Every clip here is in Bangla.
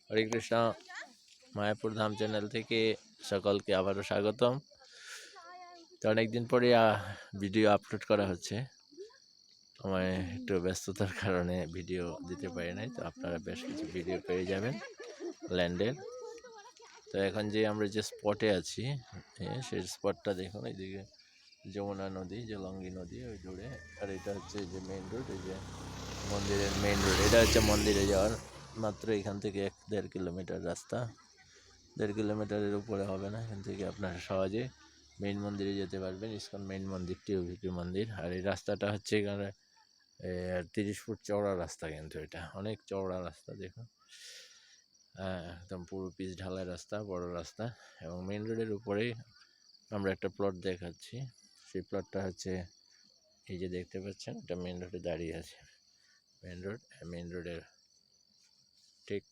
হরে কৃষ্ণ। মায়াপুর ধাম চ্যানেল থেকে সকলকে আবারও স্বাগতম। তো অনেকদিন পরে ভিডিও আপলোড করা হচ্ছে। আমায় একটু ব্যস্ততার কারণে ভিডিও দিতে পারি নাই, তো আপনারা বেশ কিছু ভিডিও পেয়ে যাবেন ল্যান্ডের। তো এখন যে আমরা যে স্পটে আছি, সেই স্পটটা দেখুন, এইদিকে যমুনা নদী, যে লঙ্গি নদী ওই দূরে, আর এটা হচ্ছে যে মেইন রোড, এই যে মন্দিরের মেইন রোড। এটা হচ্ছে মন্দিরে যাওয়ার মাত্র এখান থেকে 1-1.5 কিলোমিটার রাস্তা। 1.5 কিলোমিটারের উপরে হবে না। এখান থেকে আপনারা সহজে মেইন মন্দিরে যেতে পারবেন, ইসকন মেইন মন্দির, টিওভিপি মন্দির। আর এই রাস্তাটা হচ্ছে এখানে 30 ফুট চওড়া রাস্তা, কিন্তু এটা অনেক চওড়া রাস্তা দেখুন। একদম পুরো পিচ ঢালাই রাস্তা, বড় রাস্তা। এবং মেইন রোডের উপরেই আমরা একটা প্লট দেখাচ্ছি। সেই প্লটটা হচ্ছে এই যে দেখতে পাচ্ছেন, এটা মেইন রোডে দাঁড়িয়ে আছে। মেইন রোডের ঠিক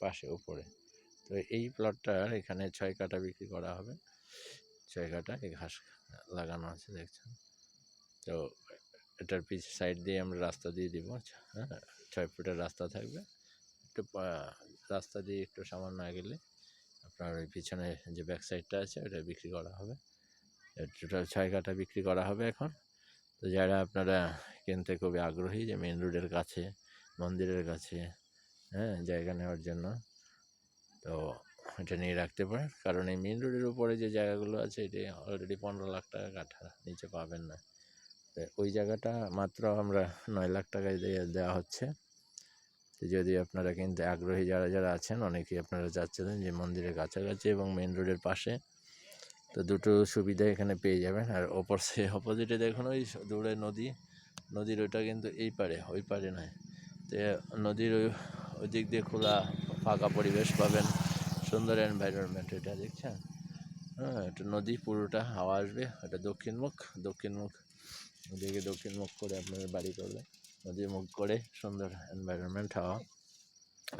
পাশে উপরে। তো এই প্লটটার এখানে 6 কাঠা বিক্রি করা হবে। 6 কাঠা এই ঘাস লাগানো আছে দেখছেন। তো এটার পিছ সাইড দিয়ে আমরা রাস্তা দিয়ে দিব। 6 ফুটের রাস্তা থাকবে। একটু রাস্তা দিয়ে একটু সামান্য গেলে আপনার ওই পিছনে যে ব্যাক সাইডটা আছে ওটা বিক্রি করা হবে। টোটাল 6 কাঠা বিক্রি করা হবে এখন। তো যারা আপনারা কিনতে খুবই আগ্রহী, যে মেন রোডের কাছে, মন্দিরের কাছে জায়গা নেওয়ার জন্য, তো এটা নিয়ে রাখতে পারেন। কারণ এই মেন রোডের উপরে যে জায়গাগুলো আছে, এটি অলরেডি 15 লাখ টাকা কাঠা, নিচে পাবেন না। তো ওই জায়গাটা মাত্র আমরা 9 লাখ টাকায় দেওয়া হচ্ছে। তো যদি আপনারা কিনতে আগ্রহী যারা আছেন, অনেকেই আপনারা চাচ্ছিলেন যে মন্দিরের কাছাকাছি এবং মেন রোডের পাশে, তো দুটো সুবিধা এখানে পেয়ে যাবেন। আর অপোজিটে দেখুন ওই দূরে নদীর ওইটা কিন্তু এই পারে, ওই পারে নয়। তো নদীর ওই দিক দিয়ে খোলা ফাঁকা পরিবেশ পাবেন, সুন্দর এনভায়রনমেন্ট। এটা দেখছেন, এটা নদী, পুরোটা হাওয়া আসবে। এটা দক্ষিণ মুখ ওদিকে দক্ষিণ মুখ করে আপনাদের বাড়ি করবে, নদীর মুখ করে, সুন্দর এনভায়রনমেন্ট, হাওয়া।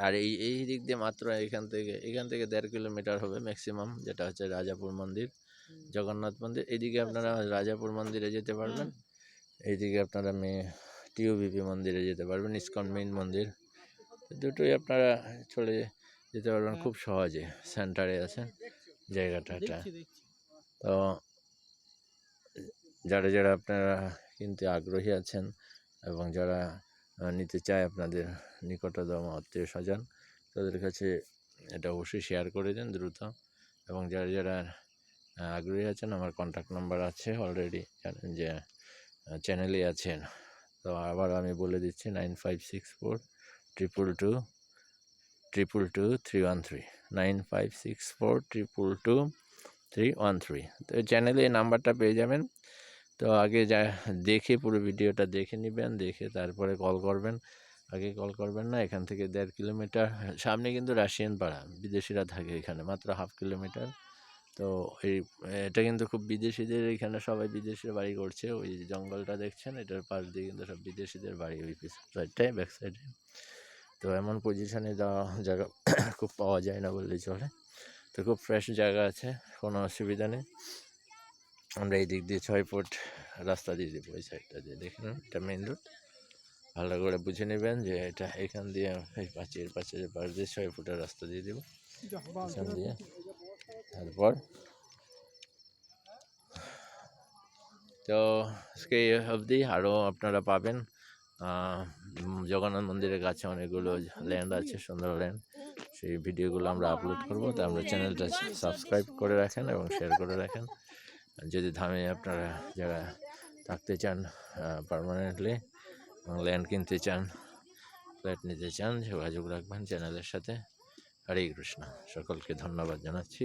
আর এই দিক দিয়ে মাত্র এখান থেকে 1.5 কিলোমিটার হবে ম্যাক্সিমাম, যেটা হচ্ছে রাজাপুর মন্দির, জগন্নাথ মন্দির। এইদিকে আপনারা রাজাপুর মন্দিরে যেতে পারবেন, এইদিকে আপনারা টিওভিপি মন্দিরে যেতে পারবেন, ইসকন মেইন মন্দির। দুটোই আপনারা চলে যেতে পারবেন খুব সহজে, সেন্টারে আছে জায়গাটা এটা। তো যারা আপনারা কিনতে আগ্রহী আছেন এবং যারা নিতে চায় আপনাদের নিকটতম আত্মীয় স্বজন, তাদের কাছে এটা অবশ্যই শেয়ার করে দেন দ্রুত। এবং যারা আগ্রহী আছেন, আমার কন্ট্যাক্ট নাম্বার আছে অলরেডি, জানেন যে চ্যানেলে আছেন। তো আবার আমি বলে দিচ্ছি, 9564222313, 9564222313। তো চ্যানেলে এই নাম্বারটা পেয়ে যাবেন। তো আগে দেখে পুরো ভিডিওটা দেখে নেবেন, দেখে তারপরে কল করবেন। আগে কল করবেন না। এখান থেকে 1.5 কিলোমিটার সামনে কিন্তু রাশিয়ান পাড়া, বিদেশিরা থাকে এখানে, মাত্র 1/2 কিলোমিটার। তো এটা কিন্তু খুব বিদেশিদের, এখানে সবাই বিদেশির বাড়ি করছে। ওই জঙ্গলটা দেখছেন, এটার পাশ দিয়ে কিন্তু সব বিদেশিদের বাড়ি, ওই সাইডটায়, ব্যাক সাইডে। তো এমন পজিশনে যাওয়া জায়গা খুব পাওয়া যায় না বললেই চলে। তো খুব ফ্রেশ জায়গা আছে, কোনো অসুবিধা নেই। আমরা এই দিক দিয়ে 6 ফুট রাস্তা দিয়ে দেবো, ওই সাইডটা দিয়ে। দেখুন, এটা মেইন রোড, ভালো করে বুঝে নেবেন যে এটা এখান দিয়ে এই পাঁচের পাশ দিয়ে 6 ফুটের রাস্তা দিয়ে দেবো এখান দিয়ে। তারপর তো আজকে অবধি আরও আপনারা পাবেন। জগন্নাথ মন্দিরের কাছে অনেকগুলো ল্যান্ড আছে, সুন্দর ল্যান্ড। সেই ভিডিওগুলো আমরা আপলোড করবো। তো আমরা চ্যানেলটা সাবস্ক্রাইব করে রাখেন এবং শেয়ার করে রাখেন। যদি ধামে আপনারা যারা থাকতে চান পার্মানেন্টলি, এবং ল্যান্ড কিনতে চান, ফ্ল্যাট নিতে চান, যোগাযোগ রাখবেন চ্যানেলের সাথে। হরে কৃষ্ণ। সকলকে ধন্যবাদ জানাচ্ছি।